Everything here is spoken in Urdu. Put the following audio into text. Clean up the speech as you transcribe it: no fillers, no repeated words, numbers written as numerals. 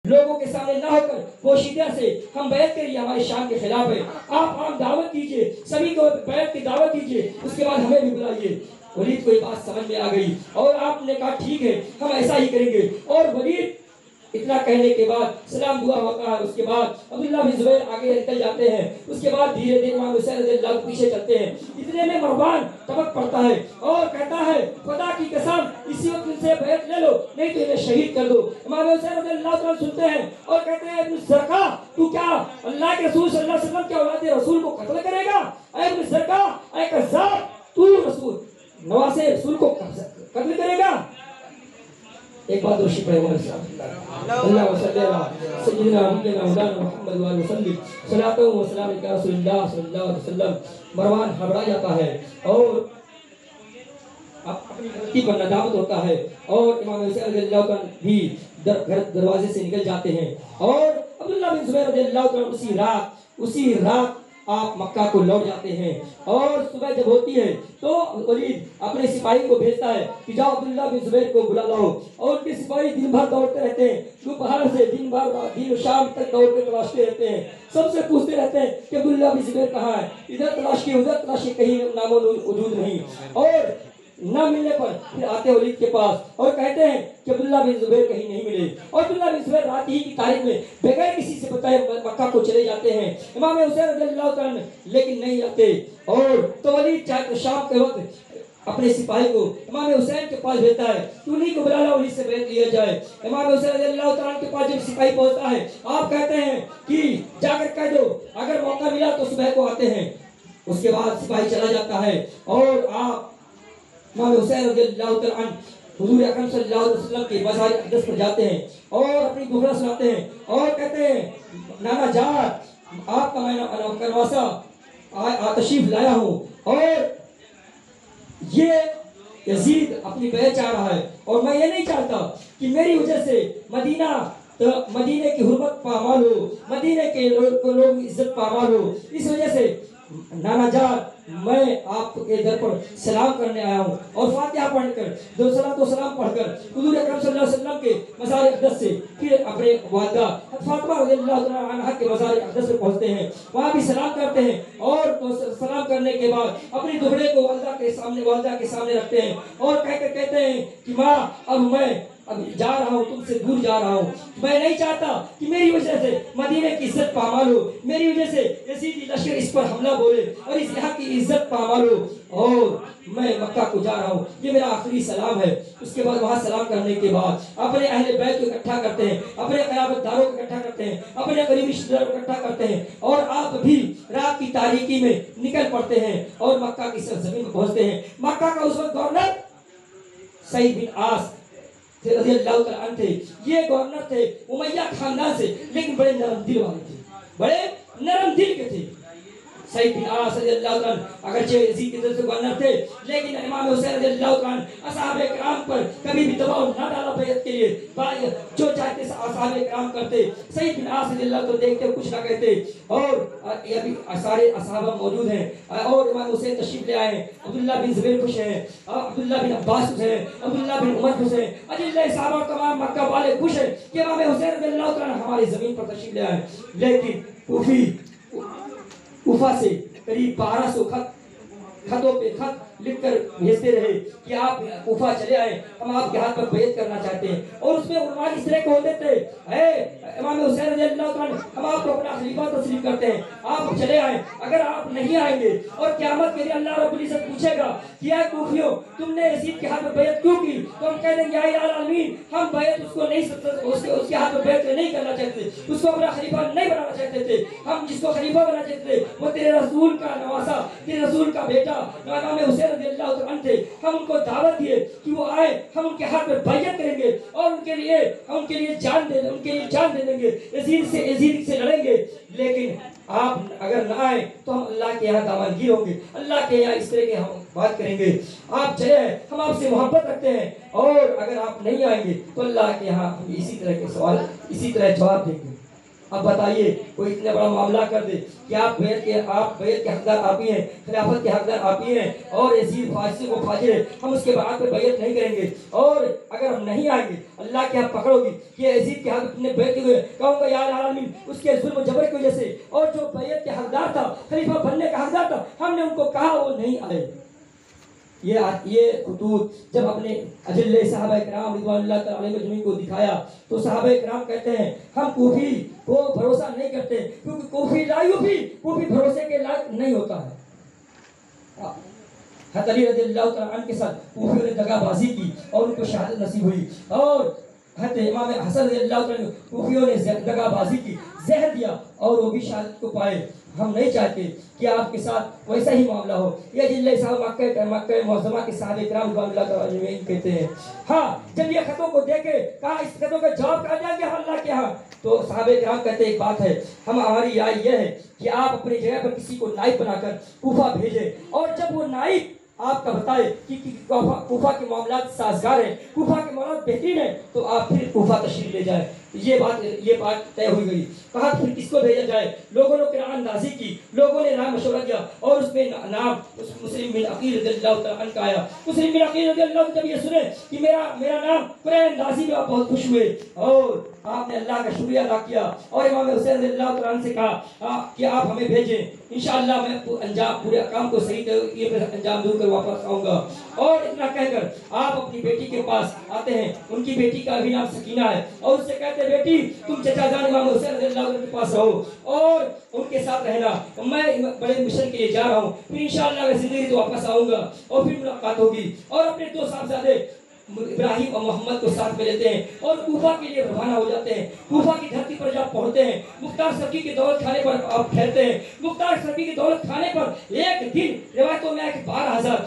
لوگوں کے سامنے نہ ہو کر پوشیدہ سے ہم بیعت کریں، یہ ہماری شان کے خلاف ہے۔ آپ عام دعوت دیجئے، سبھی کو بیعت کی دعوت دیجئے، اس کے بعد ہمیں بھی بلائیے۔ ولید کو یہ بات سمجھ میں آ گئی اور آپ نے کہا ٹھیک ہے ہم ایسا ہی کریں گے۔ اور ولید اتنا کہنے کے بعد سلام دعا ہوتا ہے، اس کے بعد عبداللہ بن زبیر آگے نکل جاتے ہیں، اس کے بعد دھیرے دھیرے امام حسین رضی اللہ عنہ پیچھے چلتے ہیں۔ اتنے میں مروان ٹپک پڑتا ہے اور کہتا ہے خدا کی قسم اسی وقت ان سے بیعت لے لو نہیں تو انہیں شہید کر دو۔ امام حسین رضی اللہ عنہ سنتے ہیں اور کہتے ہیں ابن زرقہ تو کیا اللہ کے رسول صلی اللہ علیہ وسلم کے اولاد رسول کو قتل کرے گا؟ اے ابن زرقہ، اے کذاب، تو رسول نواسے رسول کو قتل کرے گا؟ ایک بات دوشی پڑھے ہمارے ساتھ اللہ وصلی اللہ سیدنا مولانا محمد وآلہ وسلم صلاۃ و سلام علی رسول اللہ صلی اللہ علیہ وسلم۔ مروان گھبرا جاتا ہے اور اپنی غلطی پر ندامت ہوتا ہے اور امام حسین رضی اللہ عنہ بھی دروازے سے نکل جاتے ہیں اور عبداللہ بن زبیر رضی اللہ عنہ اسی رات آپ مکہ کو لوٹ جاتے ہیں۔ اور صبح جب ہوتی ہے تو ولید اپنے سپاہی کو بھیجتا ہے کہ جاؤ عبداللہ بن زبیر کو بلا لاؤ، اور ان کے سپاہی دن بھر دوڑتے رہتے ہیں، دوپہر سے دن و شام تک دوڑ کے تلاشتے رہتے ہیں، سب سے پوچھتے رہتے ہیں کہ عبداللہ بن زبیر کہاں ہے، ادھر تلاش کی ادھر تلاش کی، کہیں نام و وجود نہیں۔ اور نہ ملنے پر پھر آتے ولید کے پاس اور کہتے ہیں کہ عبداللہ بن زبیر کہیں نہیں ملے، اور عبداللہ بن زبیر رات ہی کی تاریخ میں بغیر کسی سے بتائے مکہ کو چلے جاتے ہیں۔ امام حسین رضی اللہ عنہ لیکن نہیں جاتے، اور تو ولید چاہے تو شام کے وقت اپنے سپاہی کو امام حسین کے پاس بھیجتا ہے کہ انہیں کو بلا لاؤ، انہیں سے بیعت لیا جائے۔ امام حسین رضی اللہ عنہ کے پاس جب سپاہی پہنچتا ہے آپ کہتے ہیں کہ جا کر کہہ دو اگر موقع ملا تو صبح کو آتے ہیں۔ اس کے بعد سپاہی چلا جاتا ہے اور آپ امام حسین رضی اللہ عنہ حضور اکرم صلی اللہ علیہ وسلم کے مزار اقدس پر جاتے ہیں اور اپنی دکھڑا سناتے ہیں اور کہتے ہیں نانا جان آپ کا میں نواسا تشریف لایا ہوں، اور یہ یزید اپنی بیعت چاہ رہا ہے اور میں یہ نہیں چاہتا کہ میری وجہ سے مدینے کی حرمت پامال ہو، مدینے کے لوگ عزت پامال ہو، اس وجہ سے نانا جان میں آپ کے در پر سلام کرنے آیا ہوں، اور فاتحہ پڑھ کر دو صلاۃ و سلام پڑھ کر حضور اکرم صلی اللہ علیہ وسلم کے مزار اقدس سے پھر اپنے والدہ فاطمہ رضی اللہ عنہا کے مزار اقدس پہ پہنچتے ہیں، وہاں بھی سلام کرتے ہیں، اور سلام کرنے کے بعد اپنی دکھڑے کو والدہ کے سامنے رکھتے ہیں اور کہتے ہیں کہ ماں اب جا رہا ہوں، تم سے دور جا رہا ہوں، میں نہیں چاہتا کہ میری وجہ سے مدینے کی عزت پامال ہو، میری وجہ سے یزیدی لشکر اس پر حملہ بولے اور اس یہاں کی عزت پامال ہو، اور میں مکہ کو جا رہا ہوں، یہ میرا آخری سلام ہے۔ اس کے بعد وہاں سلام کرنے کے بعد اپنے اہل بیت کو اکٹھا کرتے ہیں، اپنے قرابت داروں کو اکٹھا کرتے ہیں، اپنے قریبی رشتہ داروں کو اکٹھا کرتے ہیں، اور آپ بھی رات کی تاریکی میں نکل پڑتے ہیں اور مکہ کی سرزمین میں پہنچتے ہیں۔ مکہ کا اس وقت گورنر سعید بن عاص رضی اللہ عنہ تھے، یہ گورنر تھے امیہ خاندان سے، لیکن بڑے نرم دل والے تھے، بڑے نرم دل کے تھے۔ سعید بن عاص رضی اللہ عنہ اگرچہ یزید کی طرف سے گورنر تھے، لیکن امام حسین رضی اللہ عنہ اصحاب کرام پر کبھی بھی دباؤ نہ ڈالا بیعت کے لیے، جو چاہتے اصحاب کرام کرتے۔ سعید بن عاص رضی اللہ عنہ دیکھتے کچھ نہ کہتے، اور ابھی سارے اصحابہ موجود ہیں اور امام حسین تشریف لے آئے ہیں، عبداللہ بن زبیر خوش ہیں، عبداللہ بن عباس خوش ہیں، عبداللہ بن عمر خوش ہیں، اجلہ صحابہ تمام مکہ والے خوش ہیں کہ امام حسین رضی اللہ عنہ ہماری زمین پر تشریف لے آئے۔ لیکن کوفہ سے قریب 1200 خطوں پہ خط لکھ کر بھیجتے رہے کہ آپ کوفہ چلے آئے، ہم آپ کے ہاتھ پر بیعت کرنا چاہتے ہیں، اور اس میں عنوان اس طرح کے ہوتے تھے اے امام حسین رضی اللہ عنہ ہم آپ کو اپنا خلیفہ تسلیم کرتے ہیں، آپ چلے آئیں، اگر آپ نہیں آئیں گے اور قیامت کے دن اللہ رب العزت پوچھے گا کہ اے کوفیوں تم نے یزید کے ہاتھ میں بیعت کیوں کی، تو ہم کہہ دیں گے اے العالمین ہم بیعت اس کو نہیں اس کے ہاتھ میں بیعت نہیں کرنا چاہتے، اس کو اپنا خلیفہ نہیں بنانا چاہتے تھے، ہم جس کو خلیفہ بنانا چاہتے تھے وہ تیرے رسول کا نواسا، تیرے رسول کا بیٹا امام حسین رضی اللہ عنہ تھے، ہم ان کو دعوت دیے کہ وہ آئے، ہم ان کے ہاتھ میں بیعت کریں گے اور ان کے لیے جان دے دیں گے، یزید سے لڑیں گے، لیکن آپ اگر نہ آئے تو ہم اللہ کے یہاں دامنگیر ہوں گے، اللہ کے یہاں اس طرح کے ہم بات کریں گے، آپ چلے آئے، ہم آپ سے محبت رکھتے ہیں، اور اگر آپ نہیں آئیں گے تو اللہ کے یہاں ہم اسی طرح کے سوال اسی طرح جواب دیں گے۔ اب بتائیے کوئی اتنا بڑا معاملہ کر دے کہ آپ بیعت کے حقدار آپ ہی ہیں، خلافت کے حقدار آپ ہی ہیں، اور یزید فاسق و فاجر ہے، ہم اس کے بعد پہ بیعت نہیں کریں گے، اور اگر ہم نہیں آئیں گے اللہ کے حق پکڑو گی کہ یزید کے حق اپنے بیعت ہوئے، کہوں گا یا العالمین اس کے ظلم و جبر کی وجہ سے، اور جو بیعت کے حقدار تھا، خلیفہ بننے کا حقدار تھا، ہم نے ان کو کہا وہ نہیں آئے۔ یہ خطوط جب اپنے اجل صحابہ کرام رضوان اللہ تعالی مجمعین کو دکھایا تو صحابہ کرام کہتے ہیں ہم کوفی کو بھروسہ نہیں کرتے، کیونکہ کوفی بھروسے کے لائق نہیں ہوتا ہے۔ حضرت علی رضی اللہ تعالیٰ عنہ کے ساتھ کوفیوں نے دغا بازی کی اور ان کو شہادت نصیب ہوئی، اور حضرت امام حسن رضی اللہ تعالیٰ کوفیوں نے دغا بازی کی، زہر دیا اور وہ بھی شہادت کو پائے۔ ہم نہیں چاہتے کہ آپ کے ساتھ ویسا ہی معاملہ ہو۔ یہ جلے صاحب مکہ معظمہ کے صحابہ کرام رضوان اللہ تعالیٰ عنہ کہتے ہیں ہاں جب یہ خطوں کو دیکھے کہا اس خطوں کا جواب کہا جائے گا اللہ کے ہاں، تو صحابہ کرام کہتے ہیں ایک بات ہے، ہماری رائے یہ ہے کہ آپ اپنی جگہ پر کسی کو نائب بنا کر کوفہ بھیجیں، اور جب وہ نائب آپ کا بتائے کہ کوفہ کے معاملات سازگار ہیں، کوفہ کے معاملات بہترین ہیں، تو آپ پھر کوفہ تشریف لے جائیں۔ یہ بات طے ہوئی گئی۔ کہا پھر کس کو بھیجا جائے؟ لوگوں نے قرآن اندازی کی، لوگوں نے رائے مشورہ کیا، اور اس میں نام مسلم بن عقیل رضی اللہ تعالیٰ عنہ کا آیا۔ مسلم بن عقیل رضی اللہ عنہ جب یہ سنے کہ میرا نام قرآن اندازی میں، آپ بہت خوش ہوئے، اور آپ نے اللہ کا شکریہ ادا کیا، اور امام حسین رضی اللہ تعالیٰ عنہ سے کہا کہ آپ ہمیں بھیجیں، انشاءاللہ میں پورے کام کو صحیح طریقے پر انجام دوں کر واپس آؤں گا۔ اور اتنا کہہ کر آپ اپنی بیٹی کے پاس آتے ہیں، ان کی بیٹی کا بھی نام سکینہ ہے، اور اس سے کہتے ہیں بیٹی تم چچا جان امام حسین رضی اللہ عنہ کے پاس رہو اور ان کے ساتھ رہنا، میں بڑے مشن کے لیے جا رہا ہوں، پھر انشاءاللہ میں زندگی تو واپس آؤں گا اور پھر ملاقات ہوگی۔ اور اپنے دو صاحبزادے ابراہیم اور محمد کو ساتھ میں لیتے ہیں اور کوفہ کے لیے روانہ ہو جاتے ہیں۔ کوفہ کی دھرتی پر جب پہنچتے ہیں، مختار سبکی کے دولت کھانے پر آپ ٹھہرتے ہیں۔ مختار سبکی کے دولت کھانے پر ایک دن روایتوں میں ہے کہ 12,000